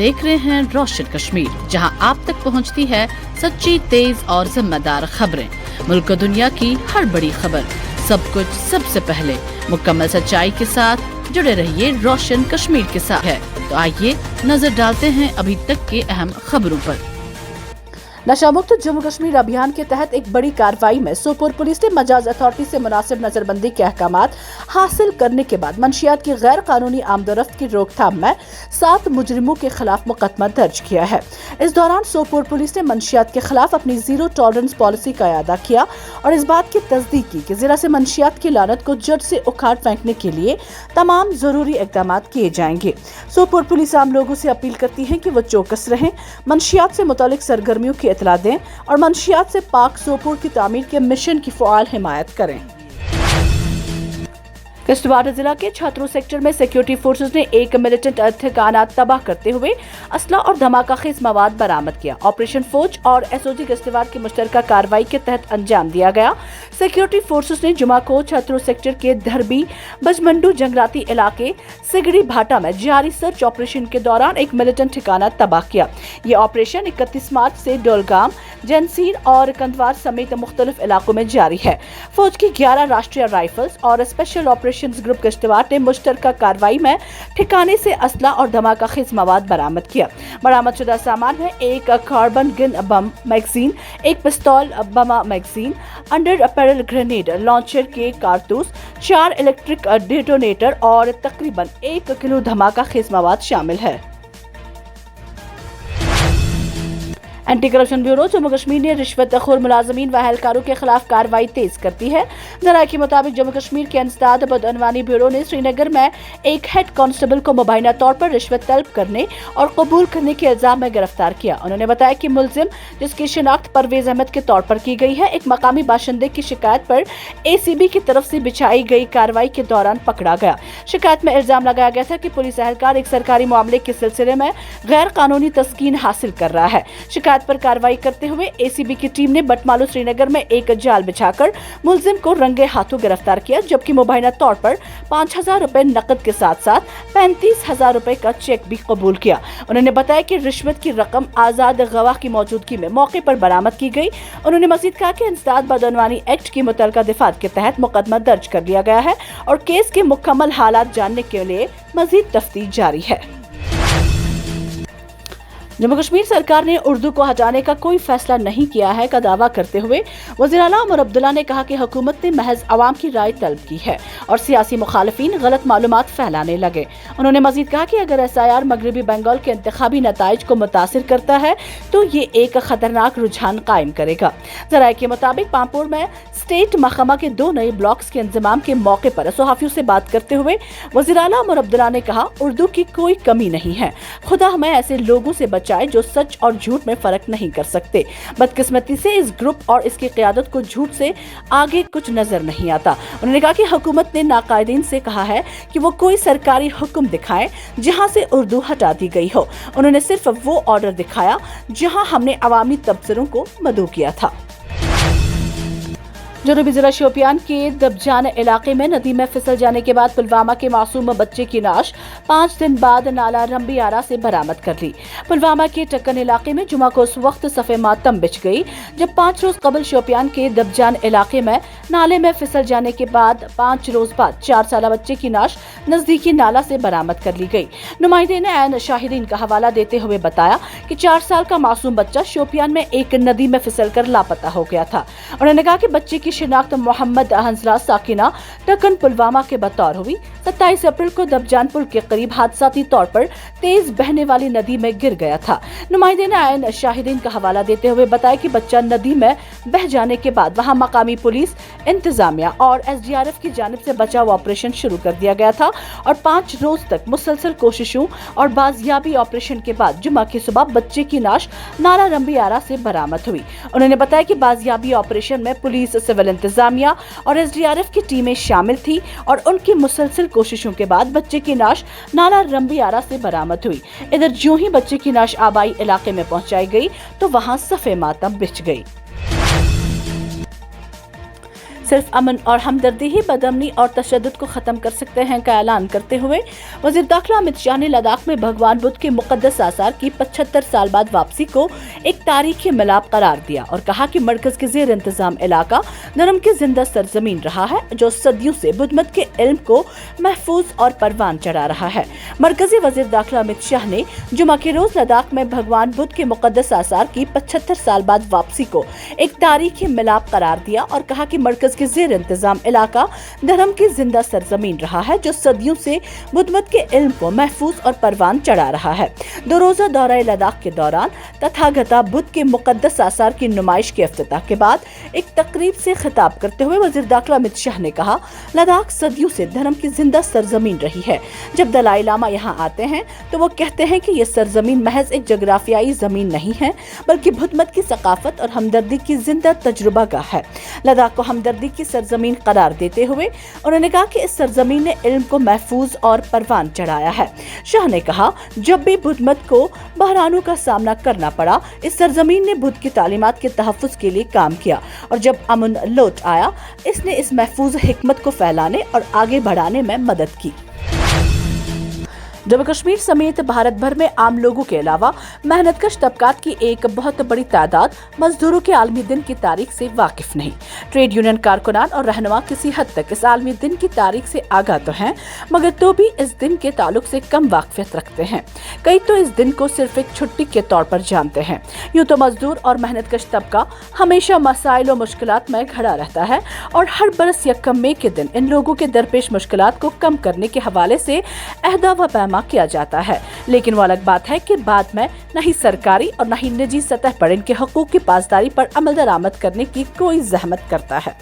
देख रहे हैं रोशन कश्मीर, जहां आप तक पहुंचती है सच्ची, तेज और जिम्मेदार खबरें। मुल्क और दुनिया की हर बड़ी खबर, सब कुछ सबसे पहले मुकम्मल सच्चाई के साथ जुड़े रहिए रोशन कश्मीर के साथ है। तो आइए नजर डालते हैं अभी तक के अहम खबरों पर। नशा मुक्त जम्मू कश्मीर अभियान के तहत एक बड़ी कार्रवाई में सोपोर पुलिस ने मजाज अथॉरिटी से मुनासिब नजरबंदी के अहकामात हासिल करने के बाद मंशियात की गैर कानूनी आमदोरफ्त की रोकथाम में 7 मुजरिमों के खिलाफ मुकदमा दर्ज किया है। इस दौरान सोपोर पुलिस ने मंशियात के खिलाफ अपनी जीरो टॉलरेंस पॉलिसी का इयादा किया और इस बात की तस्दीक की कि जिला से मंशियात की लानत को जड़ से उखाड़ फेंकने के लिए तमाम जरूरी इकदाम किए जाएंगे। सोपोर पुलिस आम लोगों से अपील करती है कि वो चौकस रहें, मंशियात से मुतालिक सरगर्मियों की इतला दें और मंशियात से पाक सोपोर की तामीर के मिशन की फ़आल हिमायत करें। किश्तवाड़ जिला के छात्रों सेक्टर में सिक्योरिटी फोर्सेस ने एक मिलिटेंट ठिकाना तबाह करते हुए असला और धमाका-खेज मवाद बरामद किया। ऑपरेशन फौज और एसओजी किश्तवाड़ की मुश्तरका कार्रवाई के तहत अंजाम दिया गया। सिक्योरिटी फोर्सेस ने जुमा को छात्रों सेक्टर के धरबी बजमंडू जंगलाती इलाके सिगड़ी भाटा में जारी सर्च ऑपरेशन के दौरान एक मिलिटेंट ठिकाना तबाह किया। ये ऑपरेशन 31 मार्च से डोलगाम, जंसीर और कंदवार समेत मुख्तलिफ इलाकों में जारी है। फौज की 11 राष्ट्रीय राइफल्स और स्पेशल ऑपरेशन ग्रुप किश्तवाड़ ने मुश्तरका कार्रवाई में ठिकाने से असला और धमाका-खेज मवाद बरामद किया। बरामदशुदा सामान में एक कार्बन गन बम मैगजीन, एक पिस्तौल बमा magazine, under apparel grenade launcher के कारतूस, 4 इलेक्ट्रिक डेटोनेटर और तकरीबन 1 किलो धमाका-खेज मवाद शामिल है। Anti corruption bureau Jammu Kashmir ने रिश्वतखोर मुलाजमीन व एहलकारों के खिलाफ कार्रवाई तेज करती है। जराये के मुताबिक जम्मू कश्मीर के इंसदाद बदअनवानी ब्यूरो ने श्रीनगर में एक हेड कांस्टेबल को मुबैना तौर पर रिश्वत तलब करने और कबूल करने के इल्जाम में गिरफ्तार किया। उन्होंने बताया कि मुलजिम, जिसकी शिनाख्त परवेज अहमद के तौर पर की गई है, एक मकामी बाशिंदे की शिकायत पर एसीबी की तरफ से बिछाई गई कार्रवाई के दौरान पकड़ा गया। शिकायत में इल्जाम लगाया गया था कि पुलिस एहलकार एक सरकारी मामले के सिलसिले में गैर कानूनी तस्कीन हासिल कर रहा है। शिकायत पर कार्रवाई करते हुए एसीबी की टीम ने बटमालू श्रीनगर में एक जाल बिछाकर मुलजिम को रंगे हाथों गिरफ्तार किया, जबकि मुबैना तौर पर 5,000 रुपए नकद के साथ साथ 35,000 रुपए का चेक भी कबूल किया। उन्होंने बताया कि रिश्वत की रकम आजाद गवाह की मौजूदगी में मौके पर बरामद की गई। उन्होंने मजीद कहा कि इंसदाद बदअनवानी एक्ट की मुतलका दफात के तहत मुकदमा दर्ज कर लिया गया है और केस के मुकम्मल हालात जानने के लिए मजीद तफ्तीश जारी है। जम्मू कश्मीर सरकार ने उर्दू को हटाने का कोई फैसला नहीं किया है का दावा करते हुए वज़ीर आला उमर अब्दुल्ला ने कहा कि हुकूमत ने महज अवाम की राय तलब की है और सियासी मुखालिफिन गलत मालूमात फैलाने लगे। उन्होंने मजीद कहा कि अगर SIR मगरबी बंगाल के इंतखाबी नताइज को मुतासिर करता है तो ये एक खतरनाक रुझान कायम करेगा। जराये के मुताबिक पामपुर में स्टेट महकमा के 2 नए ब्लॉक्स के इंतजाम के मौके पर सहाफियों से बात करते हुए वज़ीर आला उमर अब्दुल्ला ने कहा, उर्दू की कोई कमी नहीं है, खुदा हमें ऐसे लोगों से जो सच और झूठ में फर्क नहीं कर सकते। बदकिस्मती से इस ग्रुप और इसकी क़यादत को झूठ से आगे कुछ नजर नहीं आता। उन्होंने कहा कि हुकूमत ने नाकायदीन से कहा है कि वो कोई सरकारी हुक्म दिखाएं जहां से उर्दू हटा दी गई हो। उन्होंने सिर्फ वो ऑर्डर दिखाया जहां हमने अवामी तबसरों को मदऊ किया था। जनूबी जिला शोपियान के दबजान इलाके में नदी में फिसल जाने के बाद पुलवामा के मासूम बच्चे की लाश 5 दिन बाद नाला रंबियारा से बरामद कर ली। पुलवामा के टक्कन इलाके में जुमा को उस वक्त सफ़े मातम बिछ गई जब 5 रोज कबल शोपियान के दबजान इलाके में नाले में फिसल जाने के बाद 5 रोज बाद 4 साल बच्चे की लाश नजदीकी नाला से बरामद कर ली गई। नुमाइंदे ने ऐन शाहिदीन का हवाला देते हुए बताया कि 4 साल का मासूम बच्चा शोपियान में एक नदी में फिसल कर लापता हो गया था। उन्होंने कहा कि बच्चे की शिनाख्त मोहम्मद हंसला साकिना टक्कन पुलवामा के बतौर हुई। 27 अप्रैल को दबजान पुल के करीब हादसाती तौर पर तेज बहने वाली नदी में गिर गया था। नुमाइंदे ने आयन शाहिदीन का हवाला देते हुए बताया कि बच्चा नदी में बह जाने के बाद वहां मकामी पुलिस, इंतजामिया और SDRF की जानिब से बचाव ऑपरेशन शुरू कर दिया गया था और 5 रोज तक मुसलसल कोशिशों और बाजियाबी ऑपरेशन के बाद जुमा की सुबह बच्चे की लाश नाला रंबियारा से बरामद हुई। उन्होंने बताया कि बाजियाबी ऑपरेशन में पुलिस, सिविल इंतजामिया और SDRF की टीमें शामिल थी और उनकी मुसलसल कोशिशों के बाद बच्चे की लाश नाला रंबियारा से बरामद हुई। इधर जो ही बच्चे की लाश आबाई इलाके में पहुंचाई गई तो वहां सफ़े मातम बिछ गई। सिर्फ अमन और हमदर्दी ही बदअमनी और तशद्दुद को खत्म कर सकते हैं का ऐलान करते हुए वज़ीर दाखिला अमित शाह ने लद्दाख में भगवान बुद्ध के मुक़द्दस आसार की 75 साल बाद वापसी को एक तारीखी मिलाप करार दिया और कहा कि मरकज के ज़ेर इंतजाम इलाका धर्म की जिंदा सरजमीन रहा है जो सदियों से बुद्ध मत के इल्म को महफूज और परवान चढ़ा रहा है। मरकजी वज़ीर दाखिला अमित शाह ने जुमा के रोज लद्दाख में भगवान बुद्ध के मुक़द्दस आसार की 75 साल बाद वापसी को एक तारीखी मिलाप करार दिया और कहा कि मरकज के ज़ेर इंतजाम इलाका धर्म की जिंदा सरजमीन रहा है जो सदियों से बुद्ध मत के इल्म को महफूज और परवान चढ़ा रहा है। 2 रोज़ा दौरे लद्दाख के दौरान तथागता बुद्ध के मुक़द्दस आसार की नुमाइश के इफ्तिताह के बाद एक तकरीब से खिताब करते हुए वज़ीर दाखिला अमित शाह ने कहा, लद्दाख सदियों से धर्म की जिंदा सरजमीन रही है। जब दलाई लामा यहाँ आते हैं तो वो कहते हैं कि ये सरजमीन महज एक जोग्राफियाई जमीन नहीं है बल्कि बुद्ध मत की सकाफत और हमदर्दी की जिंदा तजुर्बा गाह है। लद्दाख को हमदर्दी की सरजमीन करार देते हुए उन्होंने कहा कि इस सरजमीन ने इल्म को महफूज और परवान चढ़ाया है। शाह ने कहा, जब भी बुद्ध मत को बहरानों का सामना करना पड़ा इस सरजमीन ने बुद्ध की तालीमात के तहफ़्फ़ुज़ के लिए काम किया और जब अमन लौट आया इसने इस महफूज हिकमत को फैलाने और आगे बढ़ाने में मदद की। जम्मू कश्मीर समेत भारत भर में आम लोगों के अलावा मेहनतकश तबकात की एक बहुत बड़ी तादाद मजदूरों के आलमी दिन की तारीख से वाकिफ नहीं। ट्रेड यूनियन कारकुनान और रहनुमा किसी हद तक इस आलमी दिन की तारीख से आगाह तो हैं मगर तो भी इस दिन के ताल्लुक से कम वाकफियत रखते हैं। कई तो इस दिन को सिर्फ एक छुट्टी के तौर पर जानते हैं। यूँ तो मजदूर और मेहनतकश तबका हमेशा मसाइल और मुश्किलात में खड़ा रहता है और हर बरस यकम मई के दिन इन लोगों के दरपेश मुश्किलात को कम करने के हवाले से अहदा व पैमा किया जाता है। लेकिन वो अलग बात है कि बाद में न ही सरकारी और न ही निजी सतह पर इनके हकूक की पासदारी पर अमल दरामद करने की कोई जहमत करता है।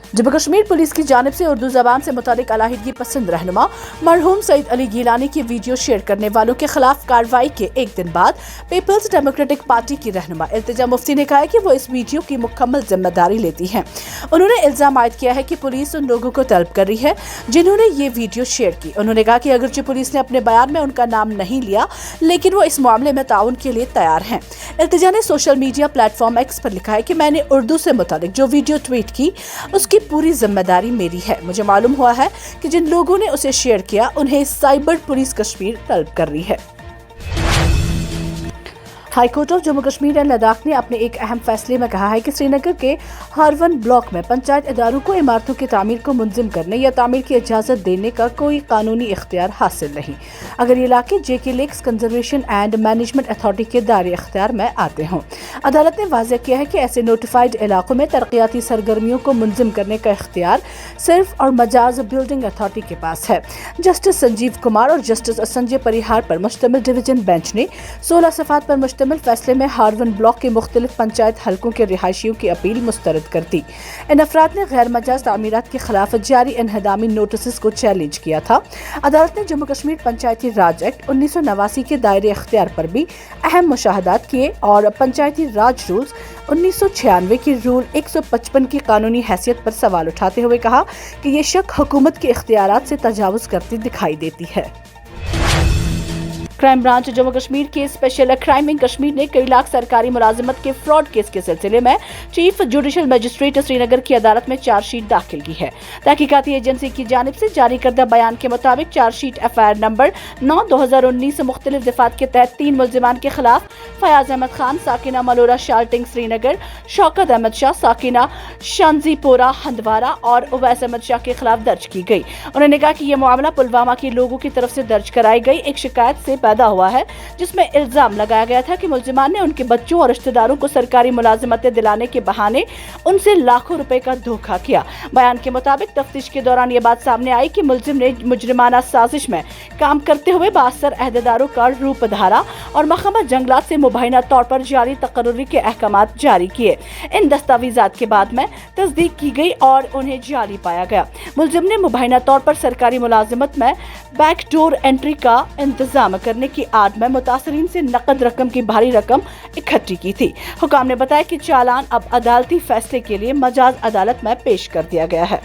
जम्मू कश्मीर पुलिस की जानिब से उर्दू ज़बान से मुतालिक अलाहिदगी पसंद रहनुमा मरहूम सईद अली गिलानी की वीडियो शेयर करने वालों के खिलाफ कार्रवाई के एक दिन बाद पीपल्स डेमोक्रेटिक पार्टी की रहनुमा इल्तिजा मुफ्ती ने कहा है कि वो इस वीडियो की मुकम्मल जिम्मेदारी लेती हैं। उन्होंने इल्जाम आयद किया है कि पुलिस उन लोगों को तलब कर रही है जिन्होंने ये वीडियो शेयर की। उन्होंने कहा कि अगरचे पुलिस ने अपने बयान में उनका नाम नहीं लिया लेकिन वो इस मामले में ताउन के लिए तैयार हैं। इल्तिजा ने सोशल मीडिया प्लेटफॉर्म एक्स पर लिखा है कि मैंने उर्दू से मुतालिक जो वीडियो ट्वीट की उसकी पूरी जिम्मेदारी मेरी है। मुझे मालूम हुआ है कि जिन लोगों ने उसे शेयर किया उन्हें साइबर पुलिस कश्मीर तलब कर रही है। High court of Jammu Kashmir and Ladakh ने अपने एक अहम फैसले में कहा है कि श्रीनगर के हारवन ब्लॉक में पंचायत इदारों को इमारतों की तामीर को मुंजिम करने या तामीर की इजाज़त देने का कोई कानूनी इख्तियार हासिल नहीं अगर ये इलाके JK lakes conservation and management authority के दायरे इख्तियार में आते हों। अदालत ने वाज़ेह किया है कि ऐसे नोटिफाइड इलाकों में तरक्याती सरगर्मियों को मुंजिम करने का इख्तियार सिर्फ और मजाज बिल्डिंग अथॉरिटी के पास है। जस्टिस संजीव कुमार और जस्टिस संजय परिहार पर मुश्तमिल डिवीजन बेंच ने 16 सफ़ात पर मुश्तमिल फैसले में हारवन ब्लॉक के मुख्तलिफ पंचायत हल्कों के रिहायशियों की अपील मुस्तरद कर दी। इन अफराद ने गैर मजाज तामीरात के खिलाफ जारी इनहदामी नोटिस को चैलेंज किया था। अदालत ने जम्मू कश्मीर पंचायती राज एक्ट 1989 के दायरे इख्तियार पर भी अहम मुशाहदात किए और पंचायती राज रूल्स 1996 की रूल 155 की कानूनी हैसियत पर सवाल उठाते हुए कहा कि ये शक हुकूमत के इख्तियारात से तजावुज़ करती दिखाई देती है। क्राइम ब्रांच जम्मू कश्मीर के स्पेशल क्राइम विंग कश्मीर ने कई लाख सरकारी मुलाजिमत के फ्रॉड केस के सिलसिले में चीफ जुडिशल मजिस्ट्रेट श्रीनगर की अदालत में चार्जशीट दाखिल की है। तहकीकाती एजेंसी की जानिब से जारी करदा बयान के मुताबिक चार्जशीट FIR नंबर 9/2019 मुख्तलिफ दफात के तहत 3 मुल्जिमान के खिलाफ फयाज अहमद खान साकिना मलोरा शाल्टिंग श्रीनगर, शौकत अहमद शाह साकिना शांजीपोरा हंदवारा और उवैस अहमद शाह के खिलाफ दर्ज की गई। उन्होंने कहा कि यह मामला पुलवामा के लोगों की तरफ से दर्ज कराई गई एक शिकायत से पैदा हुआ है जिसमें इल्जाम लगाया गया था कि मुल्जिमान ने उनके बच्चों और रिश्तेदारों को सरकारी मुलाजिमतें दिलाने के बहाने उनसे लाखों रुपए का धोखा किया। बयान के मुताबिक तफ्तीश के दौरान ये बात सामने आई कि मुल्जिम ने मुजरिमाना साजिश में काम करते हुए बासर अहदेदारों का रूप धारा और महकमा जंगलात से मुबैना तौर पर जारी तकर्रुरी के अहकामात जारी किए। इन दस्तावेजात के बाद में तस्दीक की गई और उन्हें जाली पाया गया। मुल्जिम ने मुबैना तौर पर सरकारी मुलाजिमत में बैकडोर एंट्री का इंतजाम करने की आड़ में मुतासरीन से नकद रकम की भारी रकम इकट्ठी की थी। हुकाम ने बताया कि चालान अब अदालती फैसले के लिए मजाज अदालत में पेश कर दिया गया है।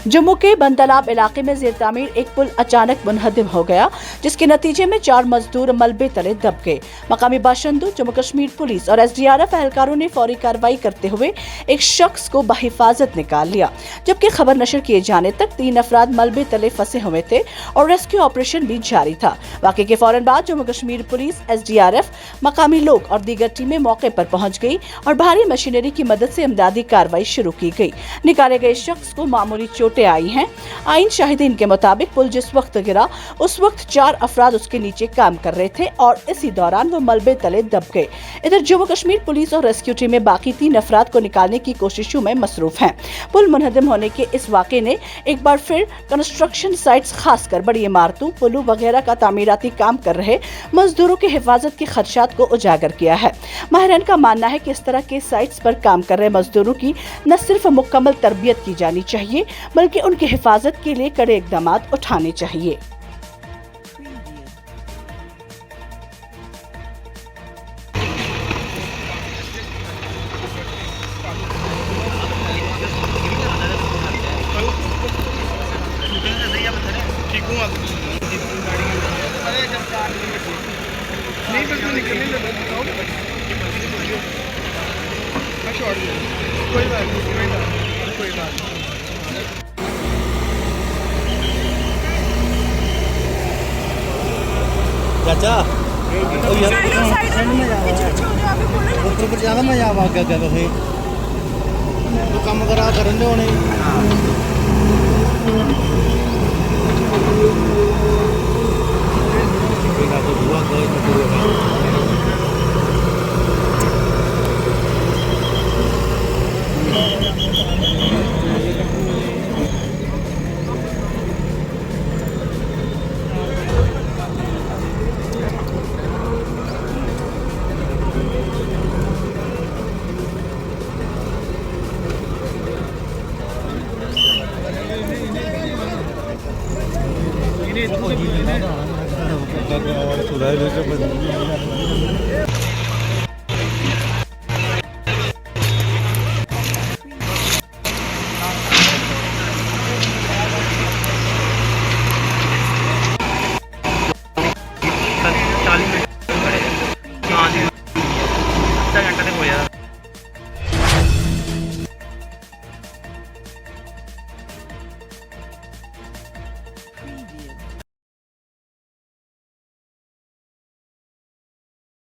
जम्मू के बंदलाब इलाके में जेर तामीर एक पुल अचानक मुनहदिम हो गया, जिसके नतीजे में 4 मजदूर मलबे तले दब गए। मकामी बाशिंदों, जम्मू कश्मीर पुलिस और SDRF एहलकारों ने फौरी कार्रवाई करते हुए एक शख्स को बहिफाजत निकाल लिया, जबकि खबर नशर किए जाने तक 3 अफराद मलबे तले फंसे हुए थे और रेस्क्यू ऑपरेशन भी जारी था। वाकये के फौरन बाद जम्मू कश्मीर पुलिस, SDRF, मकामी लोग और दीगर टीमें मौके पर पहुंच गई और भारी मशीनरी की मदद से इमदादी कार्रवाई शुरू की गई। निकाले गए शख्स को मामूली चोटें आई हैं। आइन शाहिदीन के मुताबिक पुल जिस वक्त गिरा उस वक्त 4 अफराद उसके नीचे काम कर रहे थे और इसी दौरान वो मलबे तले दब गए। इधर जम्मू कश्मीर पुलिस और रेस्क्यू टीमें बाकी 3 अफराद को निकालने की कोशिशों में मसरूफ हैं। पुल मुनहदिम होने के इस वाक़े ने एक बार फिर कंस्ट्रक्शन साइट्स, खासकर बड़ी इमारतों, पुलों वगैरह का तामीराती काम कर रहे मजदूरों की हिफाजत के खदशात को उजागर किया है। माहिरान का मानना है कि इस तरह के साइट्स पर काम कर रहे मजदूरों की न सिर्फ मुकम्मल तरबियत की जानी चाहिए, बल्कि उनकी हिफाजत के लिए कड़े इक़दाम उठाने चाहिए। नहीं बिल्कुल निकलने लगा कोई बात नहीं, कोई बात नहीं। चाचा ऊपर ज्यादा मजा आ गया तुसें तो कम करा करन दे होने